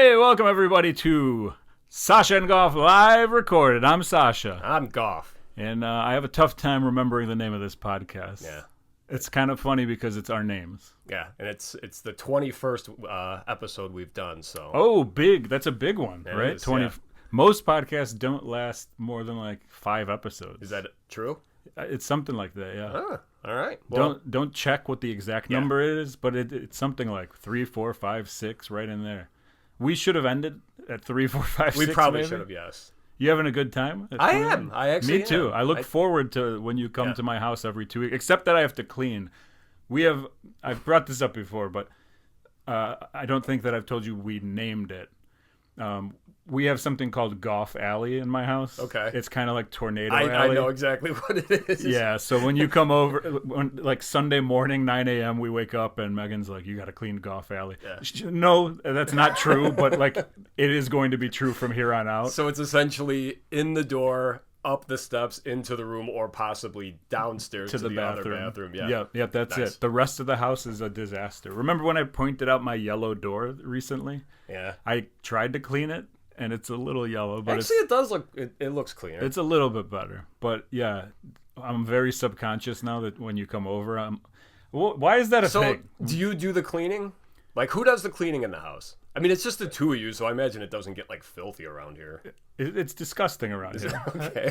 Hey, welcome everybody to Sasa and Goff live recorded. I'm Sasha. I'm Goff. And I have a tough time remembering the name of this podcast. Yeah. It's kind of funny because it's our names. Yeah, and it's the 21st episode we've done, so. Oh, big. That's a big one, It right? is, 20. yeah. Most podcasts don't last more than like 5 episodes. Is that true? It's something like that, yeah. Ah, all right. Well, Don't check what the exact number is, but it's something like 3, 4, 5, 6 right in there. We should have ended at 3, 4, 5, 6. we probably maybe. should have, yes. You having a good time? I am. I actually Me too. am. I look forward to when you come Yeah. to my house every 2 weeks, except that I have to clean. I've brought this up before, but I don't think that I've told you we named it. We have something called Goff Alley in my house. Okay. It's kind of like Tornado I Alley. know exactly what it is. Yeah, so when you come over, like Sunday morning, 9 a.m., we wake up and Megan's like, you got to clean Goff Alley. Yeah. No, that's not true, but like it is going to be true from here on out. So it's essentially in the door, up the steps, into the room, or possibly downstairs to the bathroom. other bathroom. Yeah. Yep, that's Nice. it. The rest of the house is a disaster. Remember when I pointed out my yellow door recently? Yeah. I tried to clean it, and it's a little yellow, but Actually, it does look. It looks cleaner. it's a little bit better. But yeah, I'm very subconscious now that when you come over, why is that a So, thing? do you do the cleaning? Like, who does the cleaning in the house? I mean, it's just the two of you, so I imagine it doesn't get, like, filthy around here. It's disgusting around here. Okay.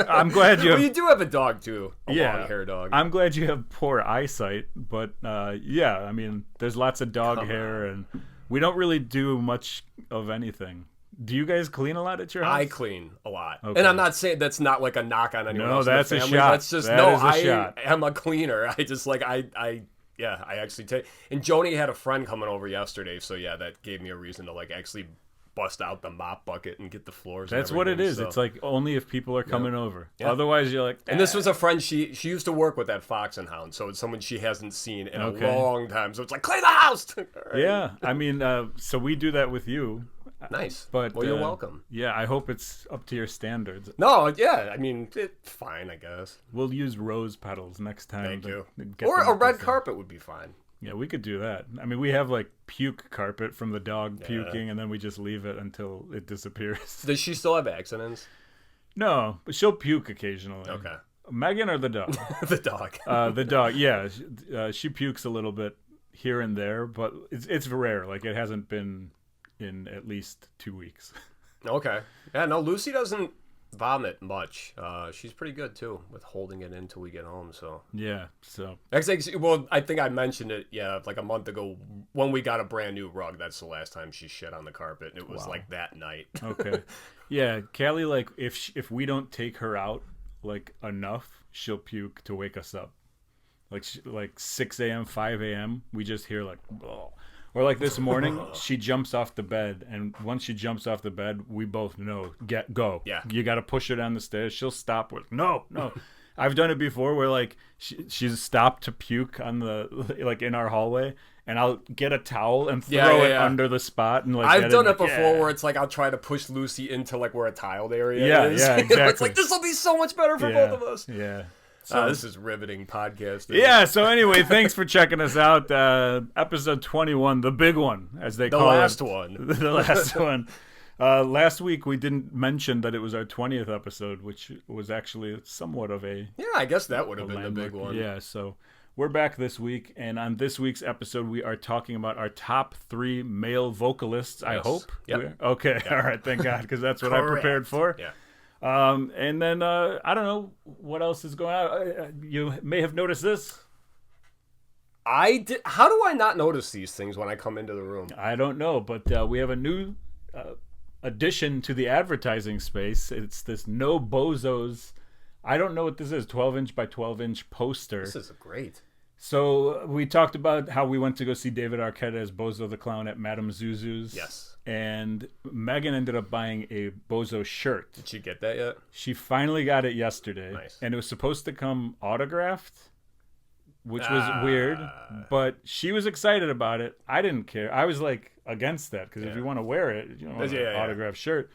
I'm glad you have. Well, you do have a dog, too. A Yeah, long-hair dog. I'm glad you have poor eyesight, but yeah, I mean, there's lots of dog hair, and we don't really do much of anything. Do you guys clean a lot at your house? I clean a lot. Okay. And I'm not saying that's not, like, a knock on anyone No, else that's in a the family. shot. That's just, That no, is a I shot. am a cleaner. I just, like, I actually take... And Joni had a friend coming over yesterday, so, yeah, that gave me a reason to, like, actually bust out the mop bucket and get the floors. That's and what it everything, is. so. It's like only if people are coming over. Yeah. Otherwise, you're like. And this was a friend, she used to work with that Fox and Hound, so it's someone she hasn't seen in Okay. a long time. So it's like, clean the house! All right. Yeah, I mean, so we do that with you. Nice. But Well, you're welcome. Yeah, I hope it's up to your standards. No, yeah, I mean, it's fine, I guess. We'll use rose petals next time. Thank you. to get Or them a up red to- carpet would be fine. Yeah, we could do that. I mean, we have like puke carpet from the dog puking, and then we just leave it until it disappears. Does she still have accidents? No, but she'll puke occasionally. Okay. Megan or the dog? The dog. The dog, yeah. She pukes a little bit here and there, but it's rare. Like, it hasn't been in at least 2 weeks. Okay. Yeah, no, Lucy doesn't vomit much. She's pretty good, too, with holding it in till we get home, so. Yeah, so. Actually, well, I think I mentioned it, like a month ago when we got a brand new rug. That's the last time she shit on the carpet, and it was like that night. Okay. Yeah, Callie, like, if we don't take her out, like, enough, she'll puke to wake us up. Like 6 a.m., 5 a.m., we just hear, like, oh. Or like this morning, she jumps off the bed, and once she jumps off the bed, we both know, go. Yeah. You got to push her down the stairs. She'll stop with, no. I've done it before where, like, she's stopped to puke on like, in our hallway, and I'll get a towel and throw it under the spot. And like I've done it before where it's like I'll try to push Lucy into, like, where a tiled area is. Yeah, exactly. It's like, this will be so much better for both of us. Yeah. So, This is riveting podcasting. yeah, so anyway, thanks for checking us out. Episode 21, the big one, as they call it. The last one. The last one. Last week, we didn't mention that it was our 20th episode, which was actually somewhat of a Yeah, I guess that would have been the landmark. big one. Yeah, so we're back this week, and on this week's episode, we are talking about our top 3 male vocalists, I hope. Yep. Okay, all right, thank God, because that's what I prepared for. Yeah. And then, I don't know what else is going on. You may have noticed this. I did. How do I not notice these things when I come into the room? I don't know, but we have a new addition to the advertising space. It's this No Bozos. I don't know what this is, 12-inch by 12-inch poster. This is great. So we talked about how we went to go see David Arquette as Bozo the Clown at Madame Zuzu's. Yes. And Megan ended up buying a Bozo shirt. Did you get that yet? She finally got it yesterday. Nice. And it was supposed to come autographed, which was weird. But she was excited about it. I didn't care. I was like against that because if you want to wear it, you don't want an autographed shirt.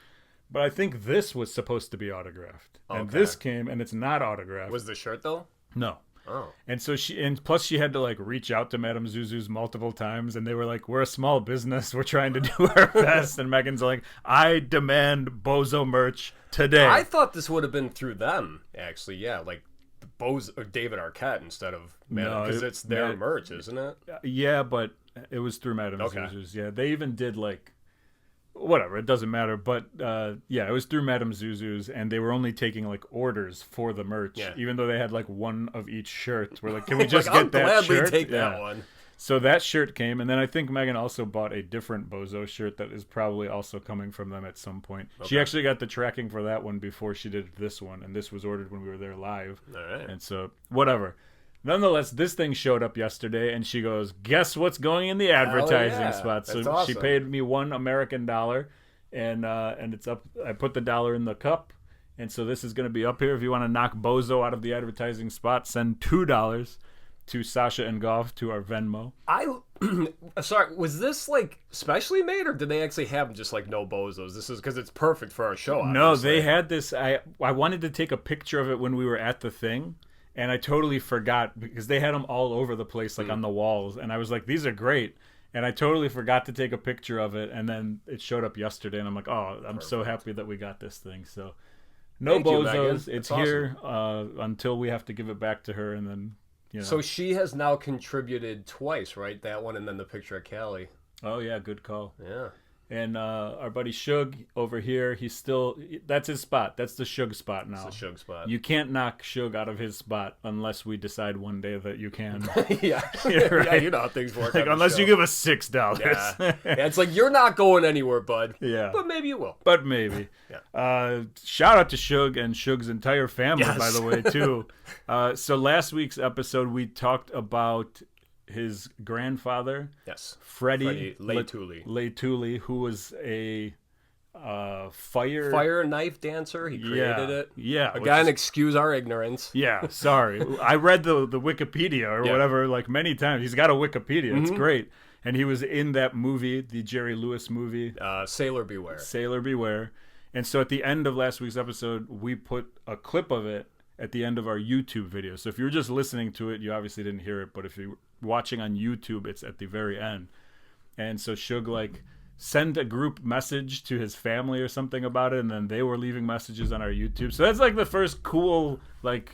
But I think this was supposed to be autographed. And this came and it's not autographed. Was the shirt though? No. Oh. And so plus she had to like reach out to Madame Zuzu's multiple times, and they were like, "We're a small business. We're trying to do our best." And Megan's like, "I demand bozo merch today." I thought this would have been through them, actually. Yeah, like or David Arquette instead of Madame, because it's their merch, isn't it? Yeah, but it was through Madame Zuzu's. Yeah, they even did like, whatever, it doesn't matter. But yeah, it was through Madame Zuzu's, and they were only taking like orders for the merch, even though they had like one of each shirt. We're like, can we just get that shirt? Gladly take that one. So that shirt came, and then I think Megan also bought a different bozo shirt that is probably also coming from them at some point. Okay. She actually got the tracking for that one before she did this one, and this was ordered when we were there live. All right. And so, whatever. Nonetheless, this thing showed up yesterday, and she goes, "Guess what's going in the advertising spot?" So awesome. She paid me $1 American, and it's up. I put the dollar in the cup, and so this is going to be up here. If you want to knock bozo out of the advertising spot, send $2 to Sasa and Goff to our Venmo. Sorry, was this like specially made, or did they actually have just like no bozos? This is because it's perfect for our show. Obviously. No, they had this. I wanted to take a picture of it when we were at the thing, and I totally forgot because they had them all over the place, like on the walls, and I was like, "These are great." And I totally forgot to take a picture of it, and then it showed up yesterday, and I'm like, "Oh, I'm so happy that we got this thing." So, no bozos. It's here until we have to give it back to her, and then. You know. So she has now contributed twice, right? That one and then the picture of Callie. Oh, yeah, good call. Yeah. And our buddy Shug over here, that's his spot. That's the Shug spot now. It's the Shug spot. You can't knock Shug out of his spot unless we decide one day that you can. Yeah. Yeah, right? Yeah, you know how things work. Like, unless you give us $6. Yeah. It's like, you're not going anywhere, bud. Yeah. But maybe you will. But maybe. Yeah. Shout out to Shug and Shug's entire family, by the way, too. So last week's episode, we talked about his grandfather, Freddie Leituli, who was a fire knife dancer. He created it. Yeah. Again, excuse our ignorance. Yeah, sorry. I read the Wikipedia or whatever like many times. He's got a Wikipedia. It's great. And he was in that movie, the Jerry Lewis movie, Sailor Beware. Sailor Beware. And so at the end of last week's episode, we put a clip of it at the end of our YouTube video. So if you were just listening to it, you obviously didn't hear it. But if you're watching on YouTube, it's at the very end. And so Shug like sent a group message to his family or something about it, and then they were leaving messages on our YouTube. So that's like the first cool like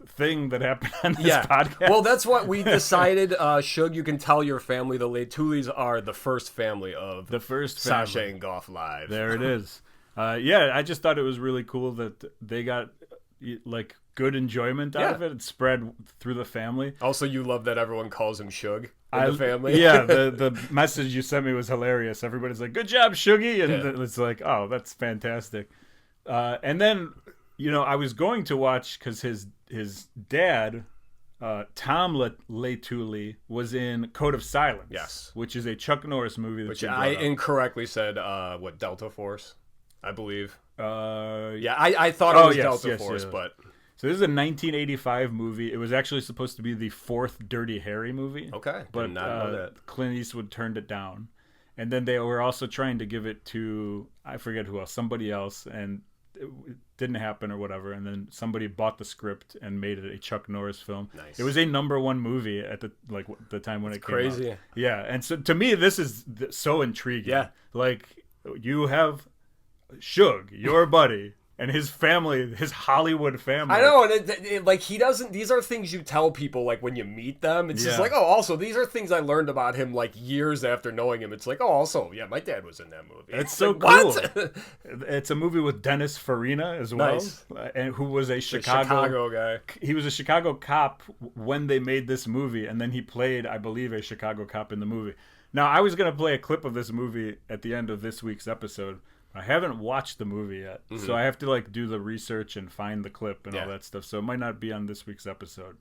thing that happened on this podcast. Well, that's what we decided. Shug, you can tell your family the Leitulis are the first family of Sasa and Goff Live. There it is. I just thought it was really cool that they got like good enjoyment out of it. It spread through the family. Also, you love that everyone calls him Shug in the family. Yeah, the message you sent me was hilarious. Everybody's like, "Good job, Shuggy," and it's like, "Oh, that's fantastic." And then, I was going to watch because his dad, Tom Leituli, was in Code of Silence. Yes, which is a Chuck Norris movie. Which I incorrectly said, Delta Force, I believe. I thought it was Delta Force, but... So this is a 1985 movie. It was actually supposed to be the fourth Dirty Harry movie. Okay, but did not know that. Clint Eastwood turned it down. And then they were also trying to give it to, I forget who else, somebody else, and it didn't happen or whatever. And then somebody bought the script and made it a Chuck Norris film. Nice. It was a #1 movie at the time when it came out. Crazy. Yeah, and so to me, this is so intriguing. Yeah. Like, you have Shug, your buddy, and his family, his Hollywood family. I know, and like he doesn't. These are things you tell people like when you meet them. It's just like, oh, also these are things I learned about him like years after knowing him. It's like, oh, also, yeah, my dad was in that movie. It's so like, cool. What? It's a movie with Dennis Farina as well, nice. And who was a Chicago guy. He was a Chicago cop when they made this movie, and then he played, I believe, a Chicago cop in the movie. Now, I was gonna play a clip of this movie at the end of this week's episode. I haven't watched the movie yet, so I have to like do the research and find the clip and all that stuff. So it might not be on this week's episode,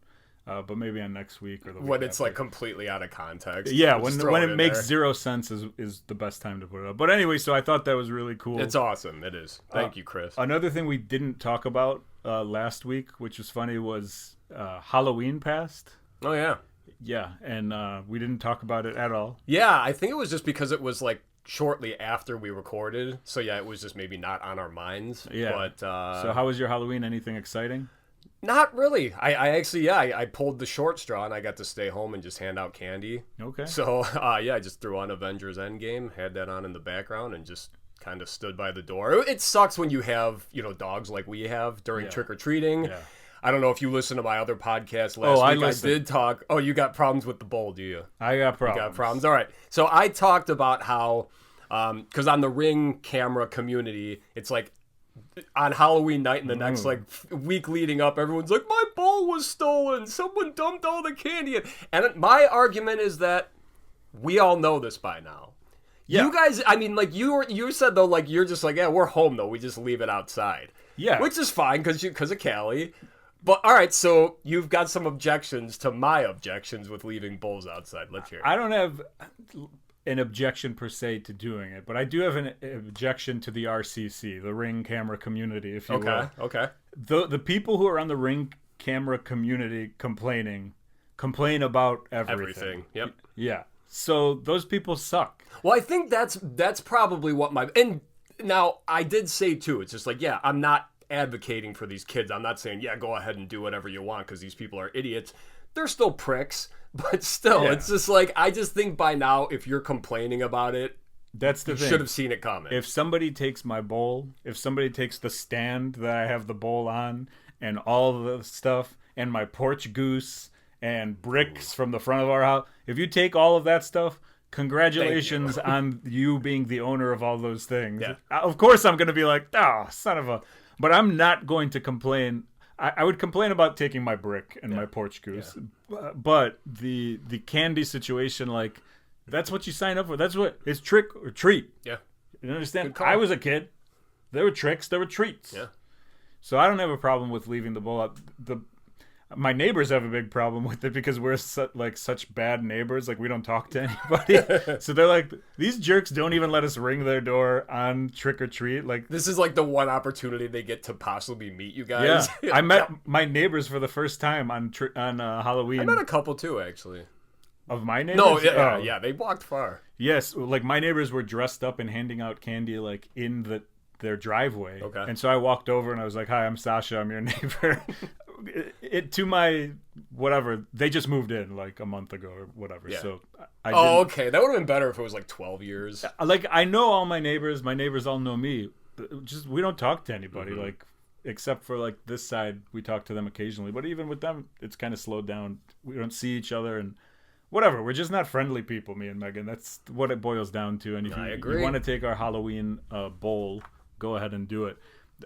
but maybe on next week or the week when it's after. Like completely out of context. Yeah, when it makes zero sense is the best time to put it up. But anyway, so I thought that was really cool. It's awesome. It is. Thank you, Chris. Another thing we didn't talk about last week, which was funny, was Halloween passed. Oh yeah. Yeah, and we didn't talk about it at all. Yeah, I think it was just because it was like shortly after we recorded, so yeah, it was just maybe not on our minds. Yeah. But so how was your Halloween? Anything exciting? Not really. I actually, yeah, I pulled the short straw and I got to stay home and just hand out candy. Okay. So, yeah, I just threw on Avengers Endgame, had that on in the background, and just kind of stood by the door. It sucks when you have, dogs like we have during trick-or-treating. Yeah. I don't know if you listened to my other podcast last week. I did talk. Oh, you got problems with the bowl, do you? I got problems. You got problems. All right. So I talked about how, because on the Ring camera community, it's like, on Halloween night and the next week leading up, everyone's like, my bowl was stolen. Someone dumped all the candy in. And my argument is that we all know this by now. Yeah. You guys, I mean, like you said though, like you're just like, yeah, we're home though. We just leave it outside. Yeah. Which is fine because of Callie. But all right, so you've got some objections to my objections with leaving bowls outside. Let's hear it. I don't have an objection per se to doing it, but I do have an objection to the RCC, the Ring camera community, if you will. Okay. The people who are on the Ring camera community complain about everything. Yep. Yeah. So those people suck. Well, I think that's probably what and now I did say too. It's just like, yeah, I'm not advocating for these kids. I'm not saying, yeah, go ahead and do whatever you want because these people are idiots. They're still pricks. But still, It's just like, I just think by now, if you're complaining about it, that's the thing. You should have seen it coming. If somebody takes my bowl, if somebody takes the stand that I have the bowl on, and all the stuff, and my porch goose, and bricks from the front of our house, if you take all of that stuff, congratulations on you being the owner of all those things. Yeah. Of course I'm going to be like, son of a... But I'm not going to complain. I would complain about taking my brick and my porch goose, but the candy situation, like, that's what you sign up for. That's what it's trick or treat. Yeah, you understand? I was a kid. There were tricks. There were treats. Yeah. So I don't have a problem with leaving the bowl out. My neighbors have a big problem with it because we're such bad neighbors. Like, we don't talk to anybody. So they're like, these jerks don't even let us ring their door on trick or treat. Like, this is like the one opportunity they get to possibly meet you guys. Yeah. I met my neighbors for the first time on Halloween. I met a couple too, actually. Of my neighbors? No, yeah, they walked far. Yes, like my neighbors were dressed up and handing out candy like in their driveway. Okay. And so I walked over and I was like, "Hi, I'm Sasha. I'm your neighbor." To my whatever, they just moved in like a month ago or whatever. Yeah. So okay, that would have been better if it was like 12 years. Like, I know all my neighbors all know me. Just, we don't talk to anybody, like, except for like this side, we talk to them occasionally, but even with them it's kind of slowed down. We don't see each other and whatever. We're just not friendly people, me and Megan. That's what it boils down to. And if you want to take our Halloween bowl, go ahead and do it.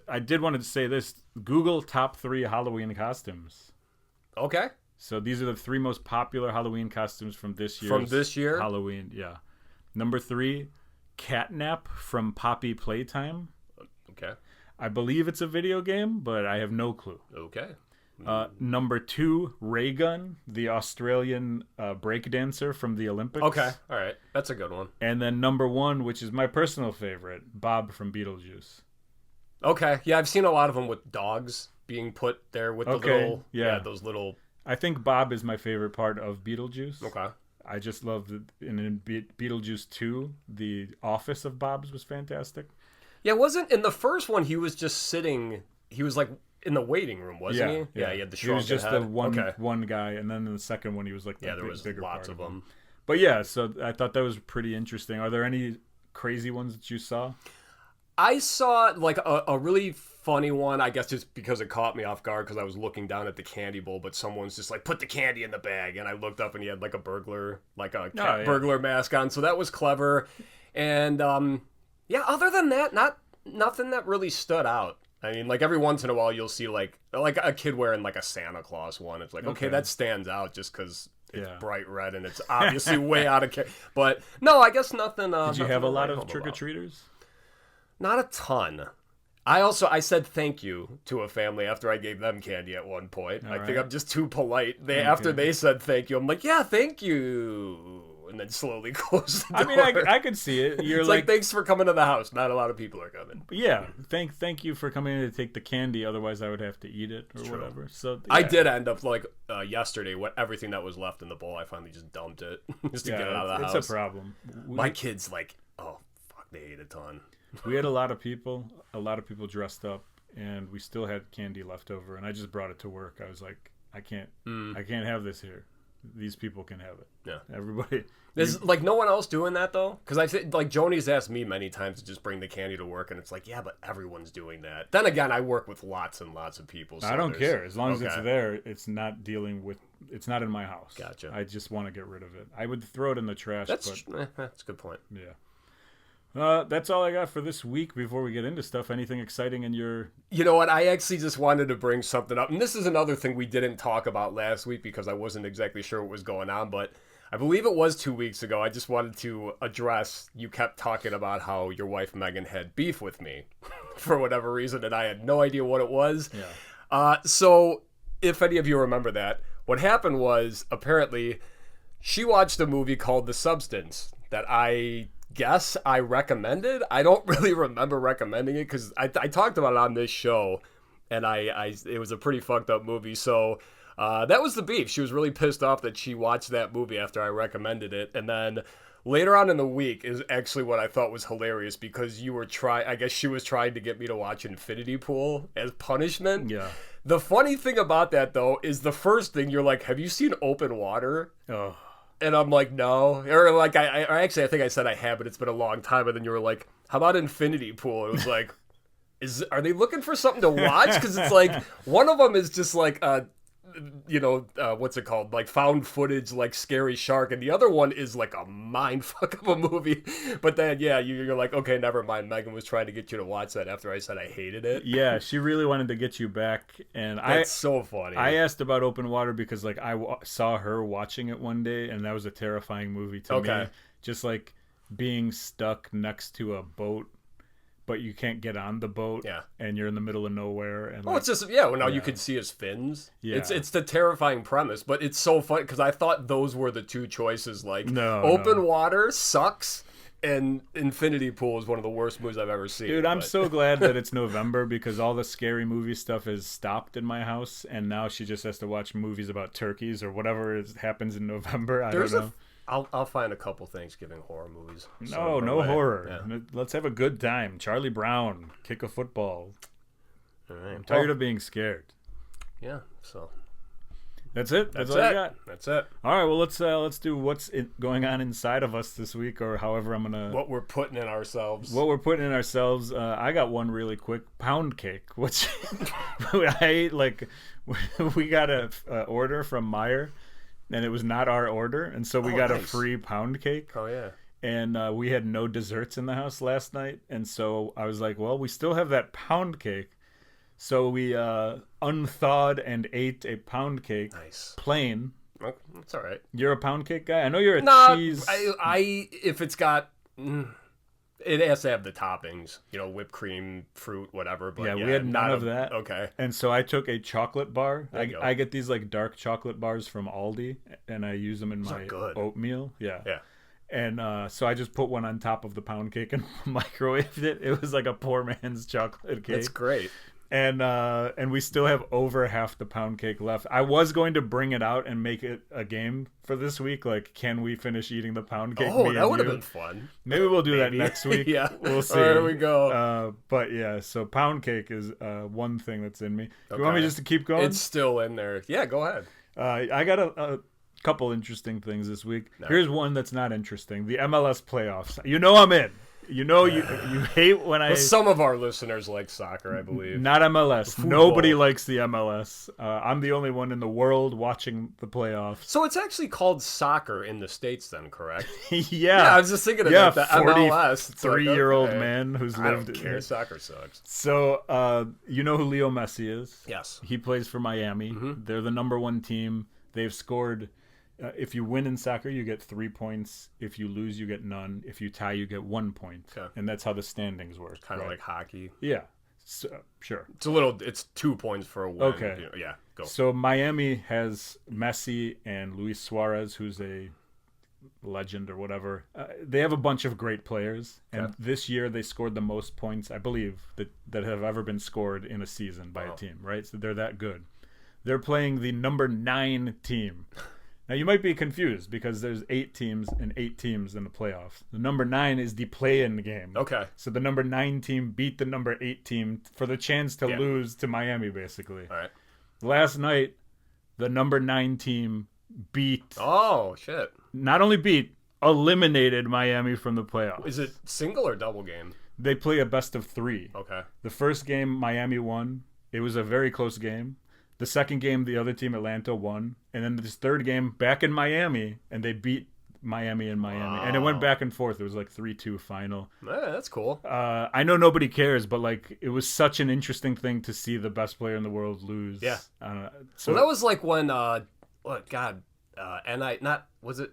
I did want to say this. Google top 3 Halloween costumes. Okay. So these are the 3 most popular Halloween costumes from this year. Halloween, yeah. Number 3, Catnap from Poppy Playtime. Okay. I believe it's a video game, but I have no clue. Okay. Number 2, Raygun, the Australian breakdancer from the Olympics. Okay, all right. That's a good one. And then number 1, which is my personal favorite, Bob from Beetlejuice. Okay, yeah, I've seen a lot of them with dogs being put there with the little, those little... I think Bob is my favorite part of Beetlejuice. Okay. I just love in Beetlejuice 2, the office of Bob's was fantastic. Yeah, wasn't in the first one he was just sitting, he was like in the waiting room, wasn't he? Yeah, he had the shrunken He was just head. the one guy, and then in the second one he was like there was bigger lots part of them. But yeah, so I thought that was pretty interesting. Are there any crazy ones that you saw? I saw like a really funny one, I guess just because it caught me off guard because I was looking down at the candy bowl, but someone's just like, put the candy in the bag, and I looked up and he had like a burglar, like a burglar mask on, so that was clever. And other than that, nothing that really stood out. I mean, like every once in a while you'll see like a kid wearing like a Santa Claus one. It's like, okay, that stands out just because it's bright red and it's obviously way out of character. But no, I guess nothing. Did you have a lot of trick-or-treaters? Not a ton. I said thank you to a family after I gave them candy at one point. I think I'm just too polite. After they said thank you, I'm like, yeah, thank you. And then slowly close the door. I mean, I could see it. You're it's like, thanks for coming to the house. Not a lot of people are coming. Yeah, thank you for coming in to take the candy. Otherwise, I would have to eat it or whatever. So I did end up like yesterday. Everything that was left in the bowl, I finally just dumped it just to get it out of the house. It's a problem. My kids like, oh fuck, they ate a ton. We had a lot of people dressed up, and we still had candy left over, and I just brought it to work. I was like, I can't have this here. These people can have it. Yeah. Everybody. There's like no one else doing that though, because I think like Joni's asked me many times to just bring the candy to work, and it's like, yeah, but everyone's doing that. Then again, I work with lots and lots of people. So I don't care as long as it's there. It's not dealing with. It's not in my house. Gotcha. I just want to get rid of it. I would throw it in the trash. That's a good point. Yeah. That's all I got for this week. Before we get into stuff, anything exciting in your? You know what? I actually just wanted to bring something up, and this is another thing we didn't talk about last week because I wasn't exactly sure what was going on, but I believe it was 2 weeks ago. I just wanted to address, you kept talking about how your wife Megan had beef with me for whatever reason, and I had no idea what it was. Yeah. So if any of you remember that, what happened was apparently she watched a movie called The Substance that I guess I recommended. I don't really remember recommending it because I talked about it on this show, and it was a pretty fucked up movie. So that was the beef. She was really pissed off that she watched that movie after I recommended it. And then later on in the week is actually what I thought was hilarious because I guess she was trying to get me to watch Infinity Pool as punishment. Yeah. The funny thing about that though is the first thing you're like, have you seen Open Water? Oh. And I'm like, no. Or like, I think I said I have, but it's been a long time. And then you were like, how about Infinity Pool? It was like, are they looking for something to watch? Because it's like, one of them is just like, what's it called? Like found footage, like scary shark. And the other one is like a mind fuck of a movie. But then, yeah, you're like, okay, never mind. Megan was trying to get you to watch that after I said I hated it. Yeah, she really wanted to get you back. And That's so funny. I asked about Open Water because like I saw her watching it one day, and that was a terrifying movie to me. Just like being stuck next to a boat, but you can't get on the boat, and you're in the middle of nowhere. And it's just now you can see his fins. Yeah, it's the terrifying premise, but it's so fun because I thought those were the two choices. Like, Open Water sucks, and Infinity Pool is one of the worst movies I've ever seen. Dude, I'm so glad that it's November because all the scary movie stuff is stopped in my house, and now she just has to watch movies about turkeys or whatever happens in November. I don't know. I'll find a couple Thanksgiving horror movies. No horror. Yeah. Let's have a good time. Charlie Brown, kick a football. All right. I'm tired of being scared. Yeah, so that's it. That's all I got. That's it. All right. Well, let's do what's going on inside of us this week, or however I'm gonna. What we're putting in ourselves. I got one really quick. Pound cake. Which I ate like we got a order from Meijer. And it was not our order, and so we got a free pound cake. Oh, yeah. And we had no desserts in the house last night, and so I was like, well, we still have that pound cake. So we unthawed and ate a pound cake. Nice. Plain. Okay, that's all right. You're a pound cake guy? I know you're a cheese... If it's got... It has to have the toppings, whipped cream, fruit, whatever. But yeah, we had none of that. Okay. And so I took a chocolate bar. I get these like dark chocolate bars from Aldi, and I use them in my oatmeal. Yeah. Yeah. And so I just put one on top of the pound cake and microwaved it. It was like a poor man's chocolate cake. That's great. And we still have over half the pound cake left. I was going to bring it out and make it a game for this week. Like, can we finish eating the pound cake? Oh, that would have been fun. Maybe we'll do that next week. Yeah, we'll see. There we go. But yeah, so pound cake is one thing that's in me. Okay. You want me just to keep going? It's still in there. Yeah, go ahead. I got a couple interesting things this week. No. Here's one that's not interesting. The MLS playoffs. I'm in. You hate when I... Well, some of our listeners like soccer, I believe. Not MLS. Football. Nobody likes the MLS. I'm the only one in the world watching the playoffs. So it's actually called soccer in the States then, correct? Yeah. I was just thinking about the MLS. 43-year-old man who's lived... I don't care. Soccer sucks. So, you know who Leo Messi is? Yes. He plays for Miami. Mm-hmm. They're the number one team. They've scored... if you win in soccer, you get 3 points. If you lose, you get none. If you tie, you get 1 point. Okay. And that's how the standings work. Kind of like hockey. Yeah. So, sure. It's 2 points for a win. Okay. Yeah, go. So Miami has Messi and Luis Suarez, who's a legend or whatever. They have a bunch of great players. And this year they scored the most points, I believe, that have ever been scored in a season by a team, right? So they're that good. They're playing the number 9 team. Now you might be confused because there's 8 teams and 8 teams in the playoffs. The number 9 is the play-in game. Okay. So the number 9 team beat the number 8 team for the chance to lose to Miami, basically. All right. Last night, the number 9 team beat. Oh shit! Not only beat, eliminated Miami from the playoffs. Is it single or double game? They play a best of 3. Okay. The first game, Miami won. It was a very close game. The second game, the other team, Atlanta, won. And then this third game, back in Miami, and they beat Miami in Miami. Wow. And it went back and forth. It was like 3-2 final. Yeah, that's cool. I know nobody cares, but like it was such an interesting thing to see the best player in the world lose. Yeah. So well, that was like when, was it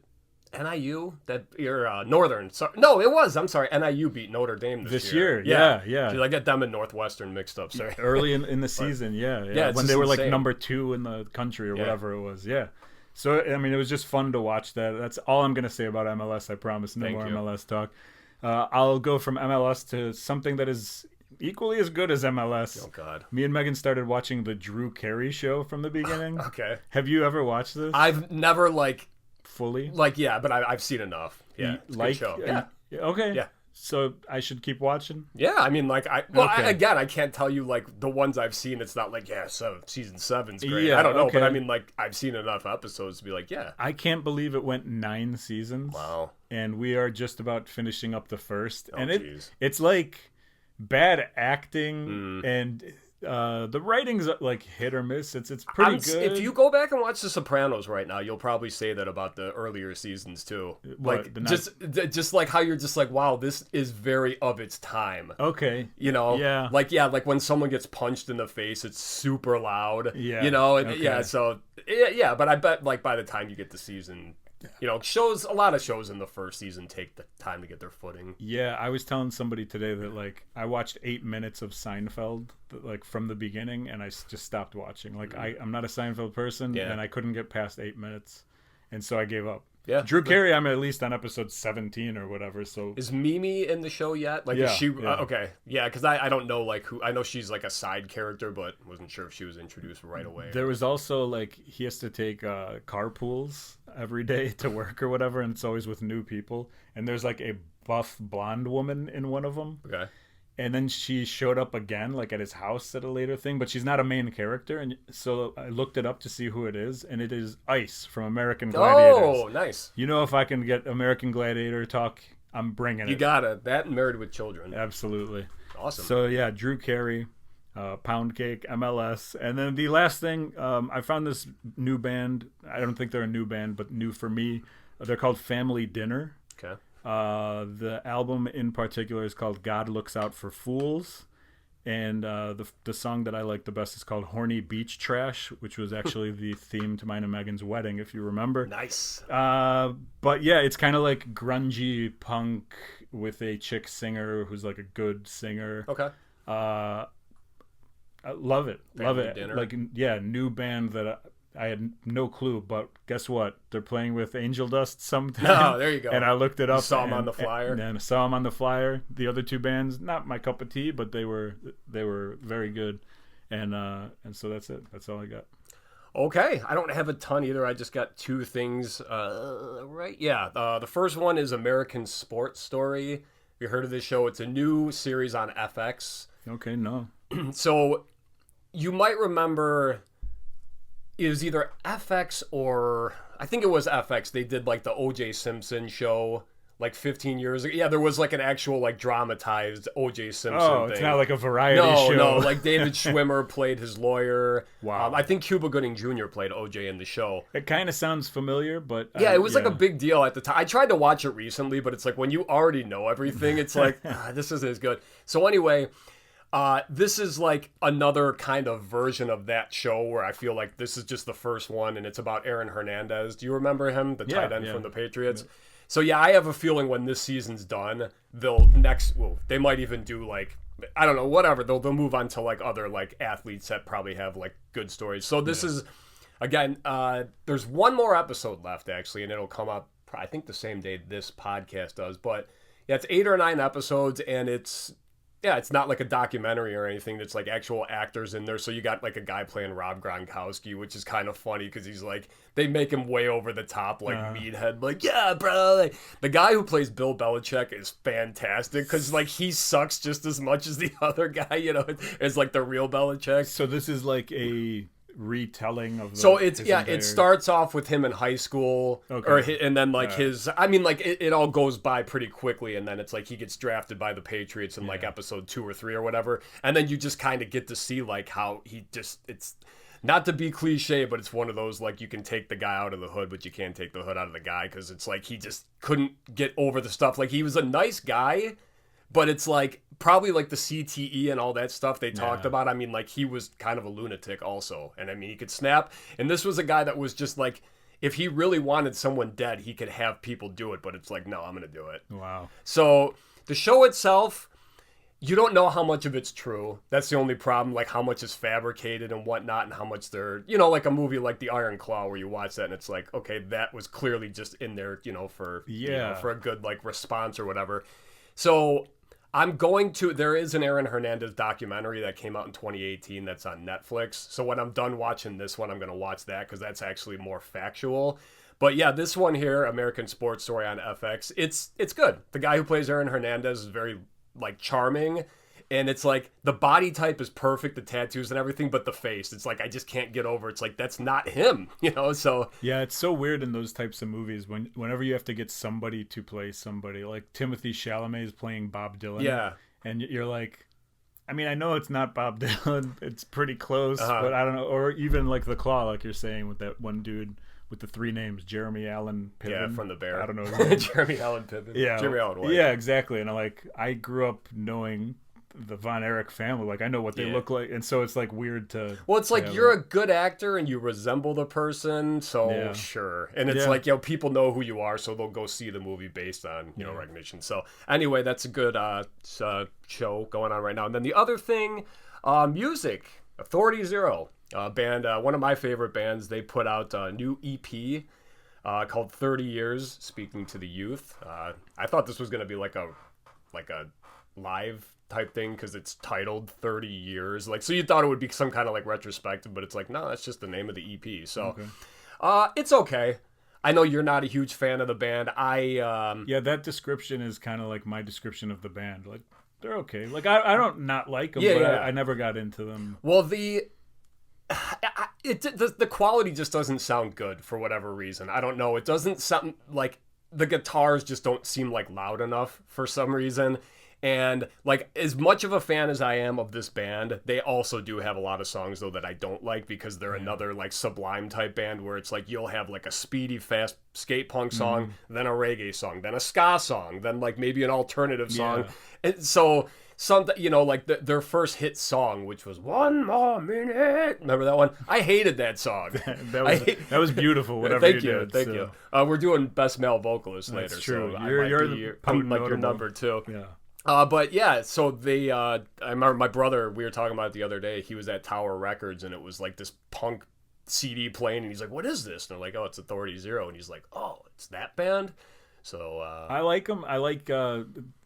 NIU? That your Northern. No, it was. I'm sorry. NIU beat Notre Dame this year. Yeah. Dude, I get them and Northwestern mixed up. Sorry. Early in the season, yeah. When they were like number 2 in the country or whatever it was. Yeah. So I mean, it was just fun to watch that. That's all I'm gonna say about MLS. I promise. No more MLS talk. I'll go from MLS to something that is equally as good as MLS. Oh God. Me and Megan started watching the Drew Carey show from the beginning. Okay. Have you ever watched this? I've never fully. But I've seen enough. Yeah. It's a good show. Yeah. Okay. Yeah. So I should keep watching? Yeah, I mean, I can't tell you, the ones I've seen, it's not season 7's great. Yeah, I don't know, but I mean, I've seen enough episodes to be yeah. I can't believe it went 9 seasons. Wow. And we are just about finishing up the first. Oh, and geez. it's like bad acting and the writing's hit or miss. It's pretty good. If you go back and watch The Sopranos right now, you'll probably say that about the earlier seasons too. Just like how you're just wow, this is very of its time. Okay. You know? Yeah. Like when someone gets punched in the face, it's super loud. Yeah. You know? And, okay. Yeah, so yeah, but I bet by the time you get to season, a lot of shows in the first season take the time to get their footing. Yeah, I was telling somebody today that I watched 8 minutes of Seinfeld from the beginning, and I just stopped watching. I'm not a Seinfeld person, and I couldn't get past 8 minutes, and so I gave up. Yeah, Drew Carey, I'm at least on episode 17 or whatever. So is Mimi in the show yet? Is she okay? Yeah, because I don't know who. I know she's a side character, but wasn't sure if she was introduced right away. There was also he has to take carpools every day to work or whatever, and it's always with new people. And there's a buff blonde woman in one of them. Okay. And then she showed up again, at his house at a later thing, but she's not a main character. And so I looked it up to see who it is, and it is Ice from American Gladiators. Oh, nice. If I can get American Gladiator talk, I'm bringing it. You got it. That and Married with Children. Absolutely. Awesome. So, yeah, Drew Carey, Pound Cake, MLS. And then the last thing, I found this new band. I don't think they're a new band, but new for me. They're called Family Dinner. Okay. The album in particular is called God Looks Out for Fools, and the song that I like the best is called Horny Beach Trash, which was actually the theme to mine and Megan's wedding, if you remember. Nice. But yeah, it's kind of grungy punk with a chick singer who's a good singer. Okay. I love it. Family Love it. Dinner. New band that I had no clue, but guess what? They're playing with Angel Dust sometime. Oh, there you go. And I looked it up. You saw them on the flyer. And I saw them on the flyer. The other 2 bands, not my cup of tea, but they were very good. And so that's it. That's all I got. Okay, I don't have a ton either. I just got 2 things. Right? Yeah. The first one is American Sports Story. Have you heard of this show? It's a new series on FX. Okay, no. So you might remember. It was either FX or I think it was FX. They did the O.J. Simpson show 15 years ago. Yeah, there was an actual dramatized O.J. Simpson thing. Oh, it's not a variety show. No, David Schwimmer played his lawyer. Wow. I think Cuba Gooding Jr. played O.J. in the show. It kind of sounds familiar, but... Yeah, it was a big deal at the time. I tried to watch it recently, but it's when you already know everything, it's this isn't as good. So anyway... this is another kind of version of that show where I feel this is just the first one, and it's about Aaron Hernandez. Do you remember him, the tight end from the Patriots? Yeah. So yeah, I have a feeling when this season's done, they might even do I don't know, whatever. They'll move on to other athletes that probably have good stories. So this is again, there's one more episode left actually, and it'll come up I think the same day this podcast does. But yeah, it's 8 or 9 episodes, and it's Yeah, it's not like a documentary or anything. That's like actual actors in there. So you got like a guy playing Rob Gronkowski, which is kind of funny because he's like, they make him way over the top, like meathead, like, yeah, bro. Like, the guy who plays Bill Belichick is fantastic because like he sucks just as much as the other guy, you know, it's like the real Belichick. So this is like a retelling of it starts off with him in high school, and then like it all goes by pretty quickly, and then it's like he gets drafted by the Patriots in like episode 2 or 3 or whatever, and then you just kind of get to see like how it's not to be cliche, but it's one of those like you can take the guy out of the hood, but you can't take the hood out of the guy, because it's like he just couldn't get over the stuff. Like he was a nice guy, but it's like probably like the CTE and all that stuff they talked about. I mean, like he was kind of a lunatic also. And I mean, he could snap. And this was a guy that was just like, if he really wanted someone dead, he could have people do it. But it's like, no, I'm going to do it. Wow. So the show itself, you don't know how much of it's true. That's the only problem. Like how much is fabricated and whatnot, and how much they're, you know, like a movie like The Iron Claw where you watch that and it's like, okay, that was clearly just in there, you know, for a good like response or whatever. So there is an Aaron Hernandez documentary that came out in 2018 that's on Netflix. So when I'm done watching this one, I'm going to watch that because that's actually more factual. But yeah, this one here, American Sports Story on FX, it's good. The guy who plays Aaron Hernandez is very like charming, and it's like the body type is perfect, the tattoos and everything, but the face, it's like I just can't get over. It's like that's not him, you know. So yeah, it's so weird in those types of movies whenever you have to get somebody to play somebody. Like Timothy Chalamet is playing Bob Dylan. Yeah, and you're like, I mean, I know it's not Bob Dylan. It's pretty close, but I don't know. Or even like The Claw, like you're saying with that one dude with the 3 names, Jeremy Allen Piven. Yeah, from The Bear. I don't know his name. Jeremy Allen Piven. Yeah, Jeremy Allen White. Yeah, exactly. And I grew up knowing the Von Erich family. Like I know what they look like, and so it's like weird to. Well, it's like you're a good actor and you resemble the person, so sure. And it's like, you know, people know who you are, so they'll go see the movie based on you know recognition. So anyway, that's a good show going on right now. And then the other thing, music, Authority Zero, band, one of my favorite bands. They put out a new EP called 30 Years, Speaking to the Youth. I thought this was going to be like a live type thing because it's titled 30 Years. Like, so you thought it would be some kind of like retrospective, but it's like, no, that's just the name of the EP. So it's okay. I know you're not a huge fan of the band. That description is kind of like my description of the band. Like, they're okay. Like, I don't not like them, but I never got into them. Well, the quality just doesn't sound good for whatever reason. I don't know. It doesn't sound like the guitars just don't seem like loud enough for some reason. And like, as much of a fan as I am of this band, they also do have a lot of songs though that I don't like because they're another like Sublime type band where it's like you'll have like a speedy, fast skate punk song, then a reggae song, then a ska song, then like maybe an alternative song. And so something, you know, like their first hit song, which was One More Minute. Remember that one? I hated that song. that was beautiful. Whatever Thank you. We're doing best male vocalist later. That's true. So I'm like your number 2. Yeah. But yeah, so they, I remember my brother, we were talking about it the other day, he was at Tower Records and it was like this punk CD playing and he's like, what is this? And they're like, oh, it's Authority Zero. And he's like, oh, it's that band? So, I like them. I like,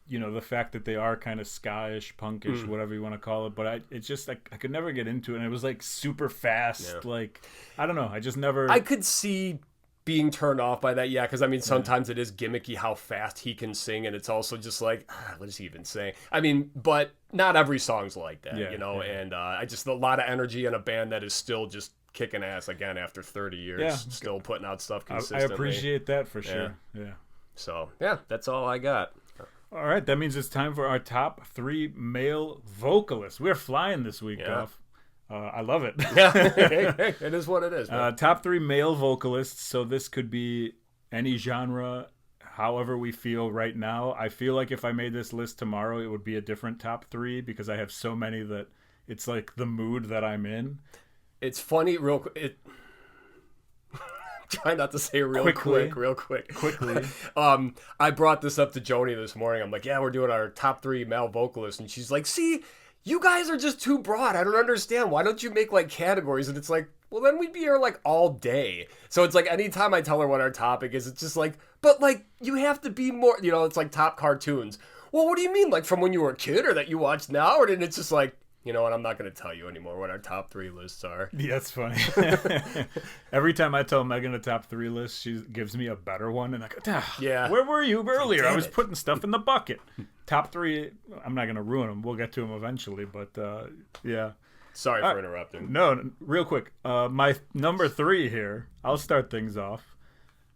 you know, the fact that they are kind of ska-ish, punkish, whatever you want to call it. But it's just like, I could never get into it. And it was like super fast. Yeah. Like, I don't know. I just never. I could see being turned off by that, because I mean sometimes it is gimmicky how fast he can sing, and it's also just like, what is he even saying? I mean, but not every song's like that, you know. And I just a lot of energy in a band that is still just kicking ass again after 30 years, still putting out stuff consistently. I appreciate that for sure. Yeah. So yeah, that's all I got. All right, that means it's time for our top 3 male vocalists. We're flying this week, Goff. I love it. Yeah, it is what it is. Top 3 male vocalists. So this could be any genre, however we feel right now. I feel like if I made this list tomorrow, it would be a different top 3 because I have so many that it's like the mood that I'm in. It's funny, real quick. Try not to say real quick. Quickly. I brought this up to Joni this morning. I'm like, yeah, we're doing our top 3 male vocalists. And she's like, see, you guys are just too broad. I don't understand. Why don't you make like categories? And it's like, well, then we'd be here like all day. So it's like anytime I tell her what our topic is, it's just like, but like you have to be more, you know, it's like top cartoons. Well, what do you mean? Like from when you were a kid, or that you watched now, or did it just like, you know what? I'm not going to tell you anymore what our top 3 lists are. Yeah, that's funny. Every time I tell Megan a top 3 list, she gives me a better one, and I go, yeah. Where were you earlier? Damn I was it. putting stuff in the bucket. Top 3. I'm not going to ruin them. We'll get to them eventually, but yeah. Sorry for interrupting. No, real quick. My number 3 here. I'll start things off.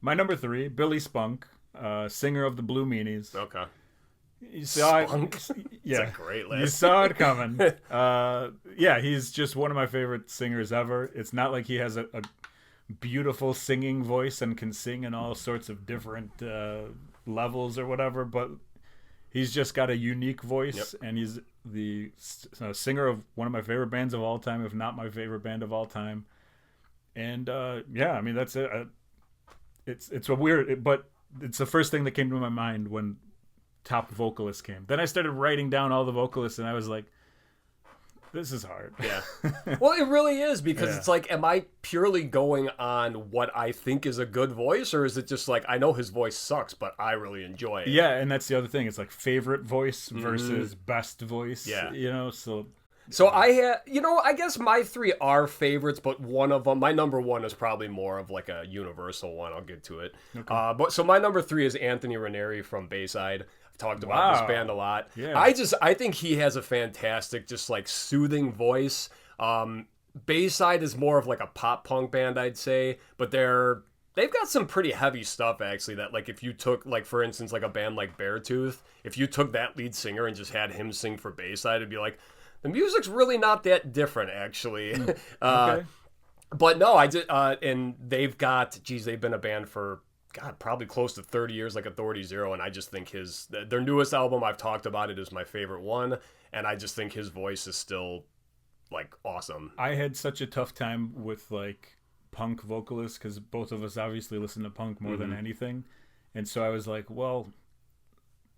My number 3, Billy Spunk, singer of the Blue Meanies. Okay. You saw Spunk? it. Yeah, It's a great list. You saw it coming. Yeah, he's just one of my favorite singers ever. It's not like he has a beautiful singing voice and can sing in all sorts of different levels or whatever, but he's just got a unique voice, and he's the singer of one of my favorite bands of all time, if not my favorite band of all time. And yeah, I mean, that's it. It's a weird, but it's the first thing that came to my mind when top vocalist came. Then I started writing down all the vocalists, and I was like, this is hard. Yeah. Well, it really is, because it's like, am I purely going on what I think is a good voice, or is it just like, I know his voice sucks, but I really enjoy it? Yeah, and that's the other thing. It's like favorite voice versus best voice. Yeah. You know, so I had, I guess my 3 are favorites, but one of them, my number 1 is probably more of like a universal one. I'll get to it. Okay. But so my number 3 is Anthony Ranieri from Bayside. I've talked about this band a lot. Yeah. I think he has a fantastic, just like soothing voice. Bayside is more of like a pop punk band, I'd say, but they've got some pretty heavy stuff, actually, that, like, if you took, like, for instance, like a band like Beartooth, if you took that lead singer and just had him sing for Bayside, it'd be like, the music's really not that different, actually. okay. But no, and they've been a band for, God, probably close to 30 years, like Authority Zero, and I just think their newest album, I've talked about it, is my favorite one, and I just think his voice is still, like, awesome. I had such a tough time with, like, punk vocalists, because both of us obviously listen to punk more than anything, and so I was like, well,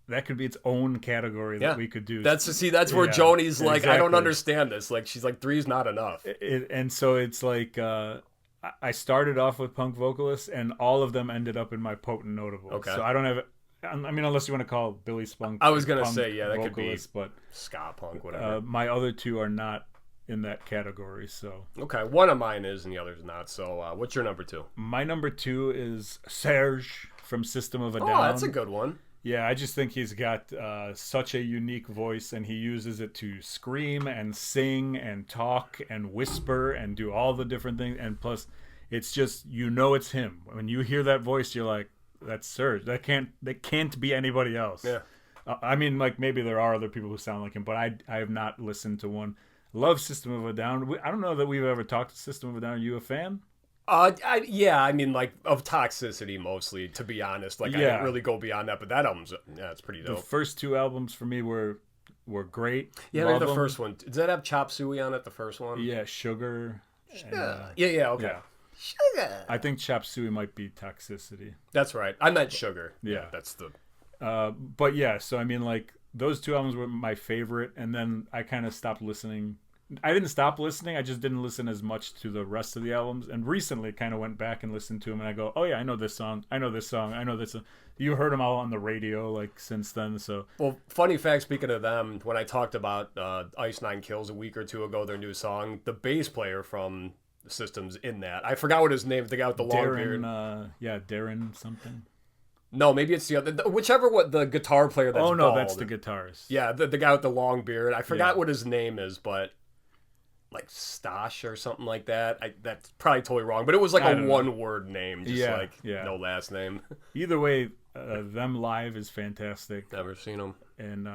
that could be its own category that we could do. That's where Joni's like, exactly. I don't understand this. Like, she's like, 3's not enough. And so it's like, I started off with punk vocalists, and all of them ended up in my potent notables. Okay. So I don't have, I mean, unless you want to call Billy Spunk. I was gonna punk say, yeah, that vocalist, could be but ska punk, whatever. my other 2 are not in that category. So okay, one of mine is, and the other's not. So what's your number 2? my number 2 is Serge from System of a Down. Oh, that's a good one. Yeah, I just think he's got such a unique voice, and he uses it to scream and sing and talk and whisper and do all the different things. And plus, it's just, it's him. When you hear that voice, you're like, that's Serge. That can't be anybody else. Yeah. I mean, like, maybe there are other people who sound like him, but I have not listened to one. Love System of a Down. I don't know that we've ever talked to System of a Down. Are you a fan? I mean, like, of Toxicity mostly, to be honest. Like, I didn't really go beyond that, but that album's, it's pretty dope. The first 2 albums for me were great. Yeah, Love maybe the them. first one. Does that have Chop Suey on it, the first one? Yeah, Sugar. And, Yeah, okay. yeah. Sugar. I think Chop Suey might be Toxicity. That's right. I meant Sugar. Yeah. That's the... But yeah, so I mean, like, those 2 albums were my favorite, and then I kind of stopped listening. I didn't stop listening, I just didn't listen as much to the rest of the albums, and recently kind of went back and listened to them, and I go, oh yeah, I know this song, I know this song, I know this song. You heard them all on the radio, like, since then, so... Well, funny fact, speaking of them, when I talked about Ice Nine Kills a week or 2 ago, their new song, the bass player from the System's in that. I forgot what his name is, the guy with the long beard. Darren something. No, maybe it's the other, whichever the guitar player that's Oh no, bald. that's the guitarist. Yeah, the guy with the long beard. I forgot what his name is, but... like Stash or something like that. That's probably totally wrong, but it was like a one-word name, just no last name. Either way, them live is fantastic. Never seen them. And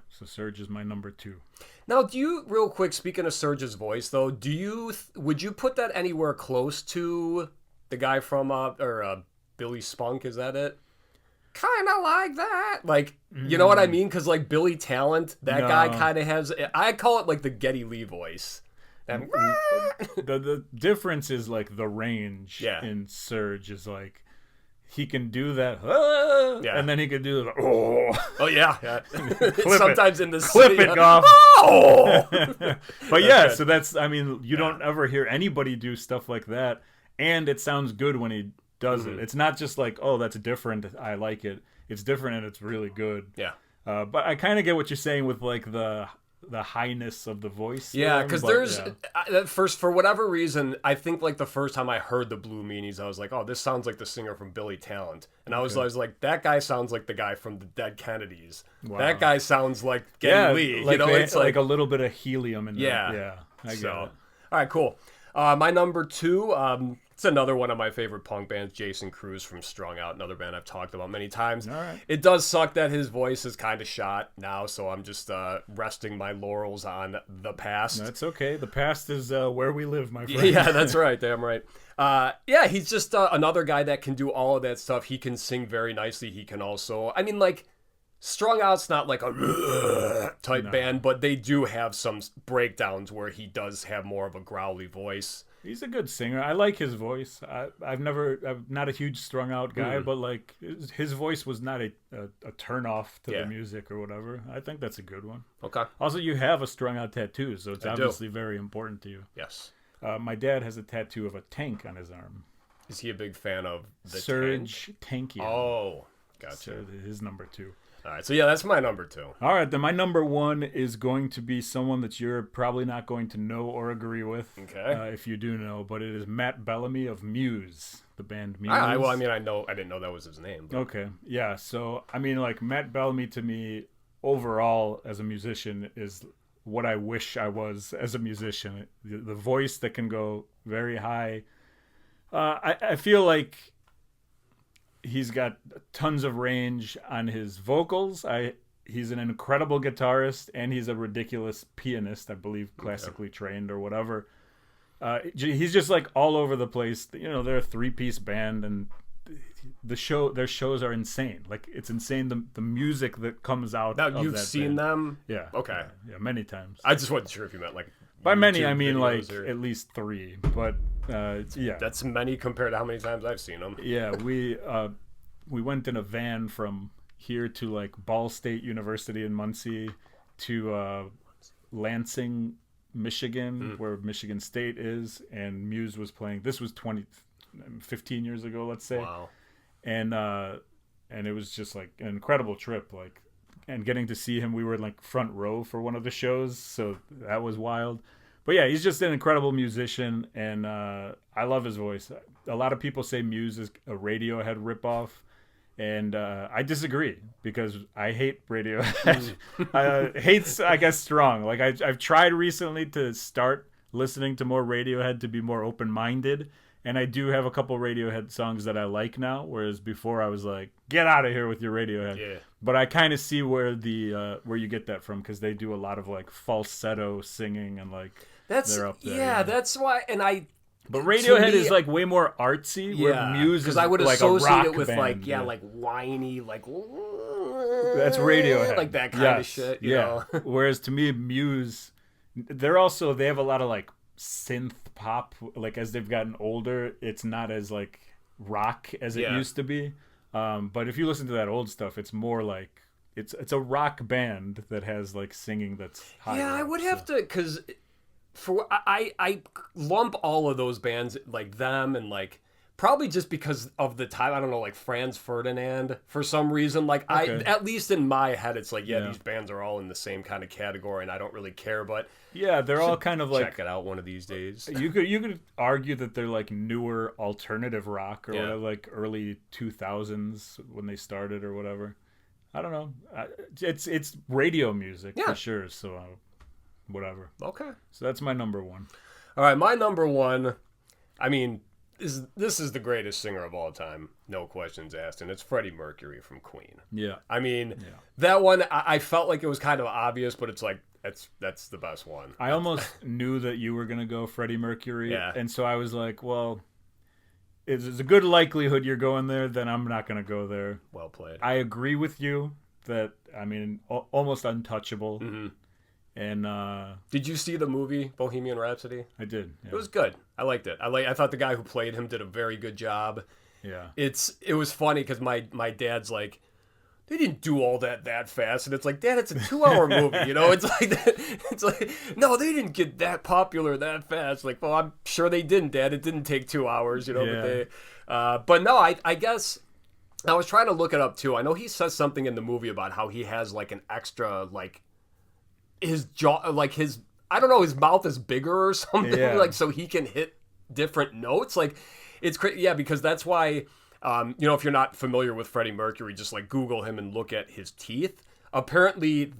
so Serge is my number 2. Now, real quick, speaking of Serge's voice, though, would you put that anywhere close to the guy from Billy Spunk? Is that it? Kind of like that. Like, you know what I mean? Because, like, Billy Talent, that guy kind of has... I call it, like, the Geddy Lee voice. The difference is, like, the range in Serge is, like, he can do that, and then he can do the, Oh, yeah. Sometimes in the clip it, Goff. Oh! But yeah, so that's, I mean, you don't ever hear anybody do stuff like that, and it sounds good when he does it. It's not just like, oh, that's different, I like it. It's different and it's really good. Yeah. But I kind of get what you're saying with like the highness of the voice. Yeah, because there's at first, for whatever reason, I think like the first time I heard the Blue Meanies, I was like, oh, this sounds like the singer from Billy Talent, and I was like, that guy sounds like the guy from the Dead Kennedys. Wow. That guy sounds like Geddy Lee. Like it's like a little bit of helium in there. Yeah, I get it. All right, cool. My number 2, it's another one of my favorite punk bands, Jason Cruz from Strung Out, another band I've talked about many times. All right. It does suck that his voice is kind of shot now, so I'm just resting my laurels on the past. That's okay. The past is where we live, my friend. Yeah, that's right. Damn right. He's just another guy that can do all of that stuff. He can sing very nicely. He can also, I mean, like, Strung Out's not like a type band, but they do have some breakdowns where he does have more of a growly voice. He's a good singer. I like his voice. I'm not a huge Strung Out guy, but like his voice was not a turn off to the music or whatever. I think that's a good one. Okay. Also, you have a Strung Out tattoo, so it's obviously very important to you. Yes. My dad has a tattoo of a tank on his arm. Is he a big fan of the Serge Tankian? Oh, gotcha. So his number 2. All right, so yeah, that's my number 2. All right, then my number 1 is going to be someone that you're probably not going to know or agree with. Okay. If you do know, but it is Matt Bellamy of Muse, the band Muse. Well, I mean, I didn't know that was his name. But... Okay, yeah. So I mean, like Matt Bellamy to me, overall as a musician, is what I wish I was as a musician. The voice that can go very high. I feel like he's got tons of range on his vocals. He's an incredible guitarist, and he's a ridiculous pianist, I believe, classically trained or whatever. He's just like all over the place. You know, they're a 3-piece band, and their shows are insane. Like, it's insane the music that comes out. Now, you've seen them? Yeah. Okay. Yeah, many times. I just wasn't sure if you meant like by many I mean like at least 3, but yeah. That's many compared to how many times I've seen them. Yeah, we went in a van from here to like Ball State University in Muncie to Lansing, Michigan, where Michigan State is, and Muse was playing. This was 15 years ago, let's say. Wow. And it was just like an incredible trip, like, and getting to see him, we were like front row for one of the shows, so that was wild. But yeah, he's just an incredible musician, and I love his voice. A lot of people say Muse is a Radiohead ripoff, and I disagree because I hate Radiohead. Hate's, I guess, strong. Like I've tried recently to start listening to more Radiohead to be more open-minded, and I do have a couple Radiohead songs that I like now, whereas before I was like, get out of here with your Radiohead. Yeah. But I kind of see where where you get that from, because they do a lot of like falsetto singing and like they're up there. Yeah, that's why. And but Radiohead is like way more artsy. Yeah, where Muse is I would like associate a rock it with band, like like whiny, like that's Radiohead, like that kind of shit. You know? Whereas to me, Muse, they have a lot of like synth pop. Like as they've gotten older, it's not as like rock as it used to be. But if you listen to that old stuff, it's more like it's a rock band that has like singing that's high. Yeah, I would have to, because I lump all of those bands, like them and like probably just because of the time, I don't know, like Franz Ferdinand for some reason. Like at least in my head, it's like these bands are all in the same kind of category, and I don't really care. But yeah, they're all kind of like, check it out one of these days. You could argue that they're like newer alternative rock or whatever, like early 2000s when they started or whatever. I don't know. It's radio music for sure. So whatever. Okay. So that's my number 1. All right, my number 1. I mean, this is the greatest singer of all time, no questions asked, and it's Freddie Mercury from Queen. Yeah. I mean, that one, I felt like it was kind of obvious, but it's like, that's the best one. I almost knew that you were going to go Freddie Mercury, and so I was like, well, it's a good likelihood you're going there, then I'm not going to go there. Well played. I agree with you that, I mean, almost untouchable. Mm-hmm. And did you see the movie Bohemian Rhapsody? I did. Yeah. It was good. I liked it. I thought the guy who played him did a very good job. Yeah. It was funny because my dad's like, they didn't do all that fast, and it's like, Dad, it's a 2-hour movie, you know? It's like no, they didn't get that popular that fast. Like, well, I'm sure they didn't, Dad. It didn't take 2 hours, you know. Yeah. But no, I guess I was trying to look it up too. I know he says something in the movie about how he has like an extra, like his jaw, like his, I don't know, his mouth is bigger or something, like so he can hit different notes. Like it's crazy, yeah, because that's why, you know, if you're not familiar with Freddie Mercury, just like Google him and look at his teeth. Apparently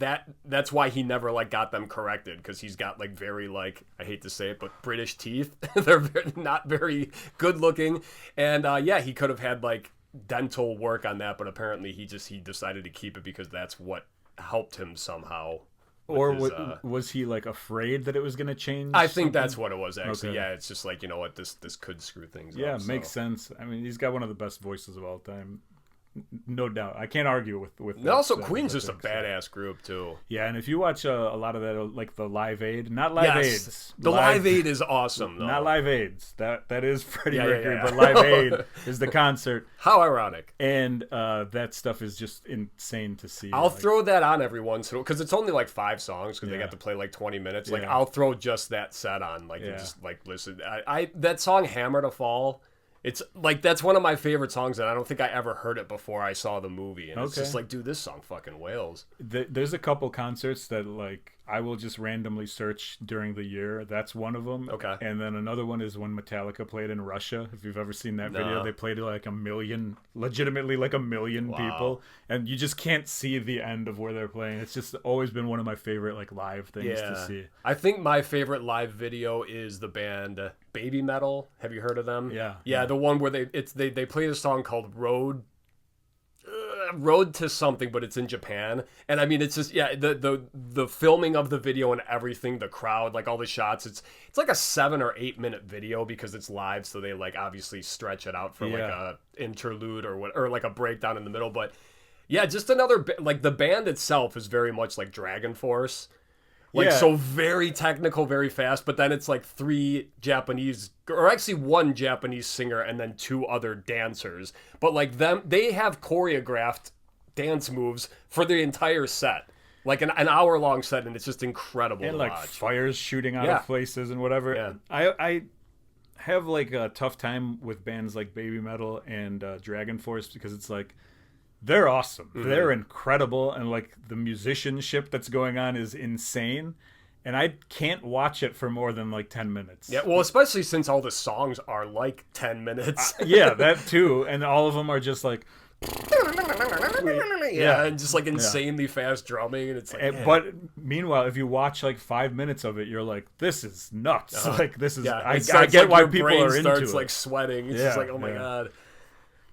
that's why he never like got them corrected, because he's got like very, like, I hate to say it, but British teeth. They're not very good looking, and yeah, he could have had like dental work on that, but apparently he decided to keep it because that's what helped him somehow. Or was he like afraid that it was going to change? I think that's what it was, actually. Okay. Yeah, it's just like, you know what, this could screw things up. Yeah, makes sense. I mean, he's got one of the best voices of all time. No doubt. I can't argue with and also, Queen's just a badass group, too. Yeah, and if you watch a lot of that, like the Live Aid, not Live Aids. The Live Aid is awesome, though. Not Live Aids. That is Freddie Mercury, but Live Aid is the concert. How ironic. And that stuff is just insane to see. I'll throw that on every once in a while, because it's only like 5 songs, because they got to play like 20 minutes. Like, I'll throw just that set on, like, and just like listen. That song, Hammer to Fall, it's like, that's one of my favorite songs, and I don't think I ever heard it before I saw the movie. And it's just like, dude, this song fucking wails. There's a couple concerts that, like, I will just randomly search during the year. That's one of them. Okay. And then another one is when Metallica played in Russia. If you've ever seen that video, they played to like legitimately like a million people. And you just can't see the end of where they're playing. It's just always been one of my favorite like live things to see. I think my favorite live video is the band Baby Metal. Have you heard of them? Yeah. Yeah, the one where they play a song called Road to something, but it's in Japan. And I mean, it's just, the filming of the video and everything, the crowd, like all the shots, it's like a 7 or 8 minute video because it's live, so they like obviously stretch it out for like a interlude or like a breakdown in the middle. But yeah, just another, like, the band itself is very much like Dragon Force. Like, so very technical, very fast, but then it's like 3 Japanese, or actually 1 Japanese singer and then 2 other dancers. But like they have choreographed dance moves for the entire set. Like an hour-long set, and it's just incredible to like watch. Fires shooting out of places and whatever. Yeah. I have like a tough time with bands like Baby Metal and Dragon Force, because it's like, they're awesome. Mm-hmm. They're incredible. And like the musicianship that's going on is insane. And I can't watch it for more than like 10 minutes. Yeah, well, especially since all the songs are like 10 minutes. Yeah, that too. And all of them are just like... and just like insanely fast drumming. And it's like, but meanwhile, if you watch like 5 minutes of it, you're like, this is nuts. Like, this is... I get like why people are into starts it. Like sweating. It's just like, oh my God.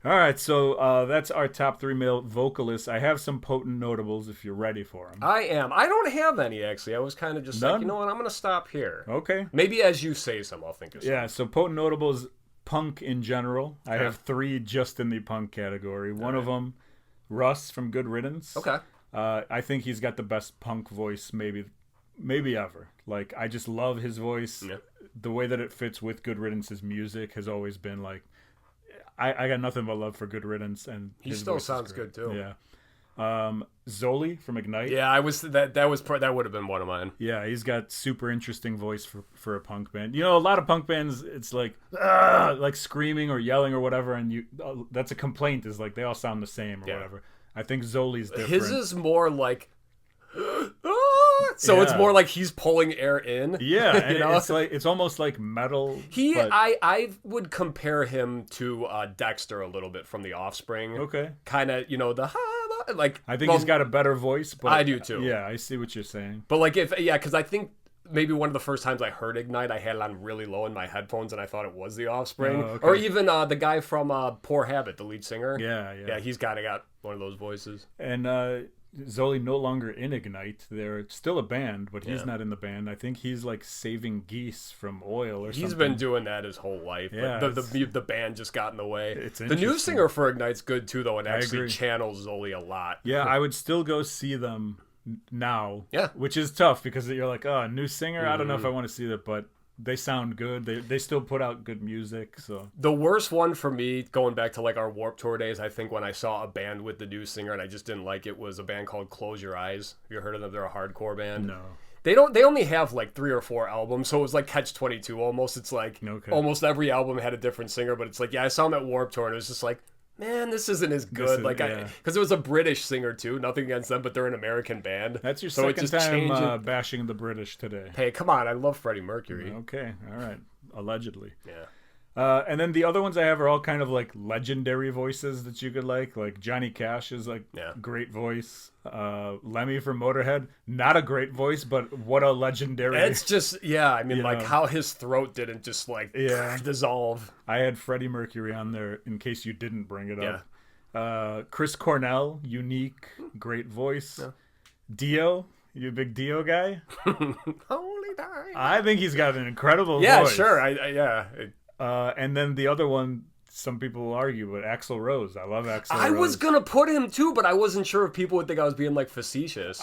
All right, so that's our top 3 male vocalists. I have some potent notables if you're ready for them. I am. I don't have any, actually. I was kind of just like, you know what, I'm going to stop here. Okay. Maybe as you say some, I'll think of some. Yeah, so potent notables, punk in general. I have 3 just in the punk category. One of them, Russ from Good Riddance. Okay. I think he's got the best punk voice maybe ever. Like, I just love his voice. Yeah. The way that it fits with Good Riddance's music has always been like, I got nothing but love for Good Riddance, and he still sounds good too. Yeah. Zoli from Ignite. Yeah, that would have been one of mine. Yeah, he's got super interesting voice for a punk band. You know, a lot of punk bands, it's like screaming or yelling or whatever, and that's a complaint, is like they all sound the same or whatever. I think Zoli's different. His is more like so it's more like he's pulling air in. Yeah, and it's almost like metal. I would compare him to Dexter a little bit from The Offspring. Okay. Kind of, you know, like, I think he's got a better voice, but I do too. Yeah, I see what you're saying. But like because I think maybe one of the first times I heard Ignite, I had it on really low in my headphones, and I thought it was The Offspring. Oh, okay. Or even the guy from Poor Habit, the lead singer. Yeah, he's got one of those voices. And Zoli no longer in Ignite. They're still a band, but he's not in the band. I think he's like saving geese from oil or something. He's been doing that his whole life. Yeah, but the band just got in the way. It's the new singer for Ignite's good too, though, and actually channels Zoli a lot. Yeah, I would still go see them now. Yeah, which is tough because you're like, oh, new singer. I don't know if I want to see that, but they sound good. They still put out good music. So the worst one for me, going back to like our Warped Tour days, I think when I saw a band with the new singer and I just didn't like it, was a band called Close Your Eyes. Have you heard of them? They're a hardcore band. No. They only have like 3 or 4 albums, so it was like Catch-22 almost. It's like almost every album had a different singer, but it's like, I saw them at Warped Tour and it was just like, man, this isn't as good. Because it was a British singer too. Nothing against them, but they're an American band. That's your second time bashing the British today. Hey, come on. I love Freddie Mercury. Okay. All right. Allegedly. Yeah. And then the other ones I have are all kind of like legendary voices that you could like Johnny Cash is like great voice. Lemmy from Motorhead, not a great voice, but what a legendary. It's just I mean like how his throat didn't just like dissolve. I had Freddie Mercury on there in case you didn't bring it up. Chris Cornell, unique, great voice. Yeah. Dio, you a big Dio guy? Holy die. I think he's got an incredible voice. Yeah, sure. And then the other one, some people will argue, but Axl Rose. I love Axl Rose. I was gonna put him too, but I wasn't sure if people would think I was being like facetious.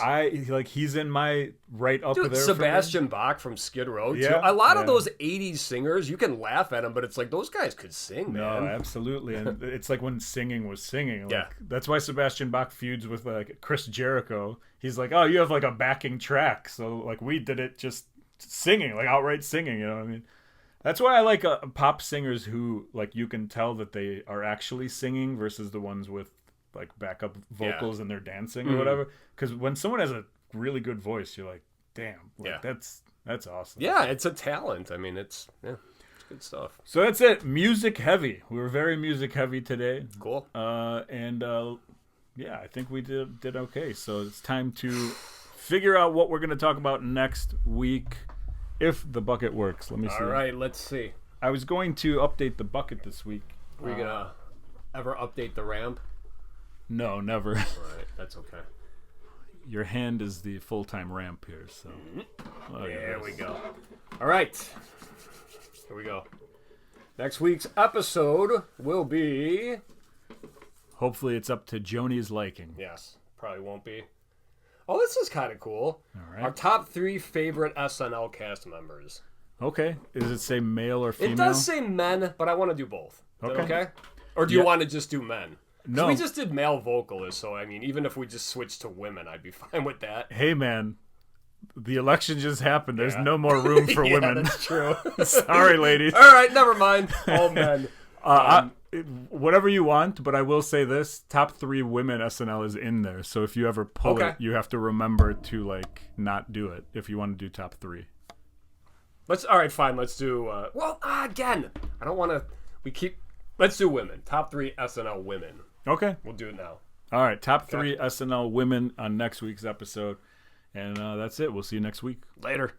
He's in my right up there. Sebastian Bach from Skid Row too. A lot of those '80s singers, you can laugh at them, but it's like those guys could sing, man. No, absolutely, and it's like when singing was singing. That's why Sebastian Bach feuds with like Chris Jericho. He's like, oh, you have like a backing track, so like we did it just singing, like outright singing. You know what I mean? That's why I like pop singers who, like, you can tell that they are actually singing versus the ones with, like, backup vocals and they're dancing or whatever. Because when someone has a really good voice, you're like, damn, that's awesome. Yeah, it's a talent. I mean, it's good stuff. So that's it. Music heavy. We were very music heavy today. Cool. I think we did okay. So it's time to figure out what we're going to talk about next week. If the bucket works. Let me see. All right, let's see. I was going to update the bucket this week. Were you going to ever update the ramp? No, never. All right, that's okay. Your hand is the full-time ramp here, so. There we go. All right. Here we go. Next week's episode will be... Hopefully it's up to Joni's liking. Yes, probably won't be. Oh, this is kind of cool. All right. Our top 3 favorite SNL cast members. Okay. Does it say male or female? It does say men, but I want to do both. Is that okay? Or do you want to just do men? No. We just did male vocalists, so I mean, even if we just switched to women, I'd be fine with that. Hey, man. The election just happened. There's no more room for women. That's true. Sorry, ladies. All right, never mind. All men. Whatever you want, but I will say this: top 3 women SNL is in there. So if you ever pull it, you have to remember to like not do it if you want to do top 3. All right, fine. Let's do. Again, I don't want to. Let's do women. Top 3 SNL women. Okay, we'll do it now. All right, top 3 SNL women on next week's episode, and that's it. We'll see you next week. Later.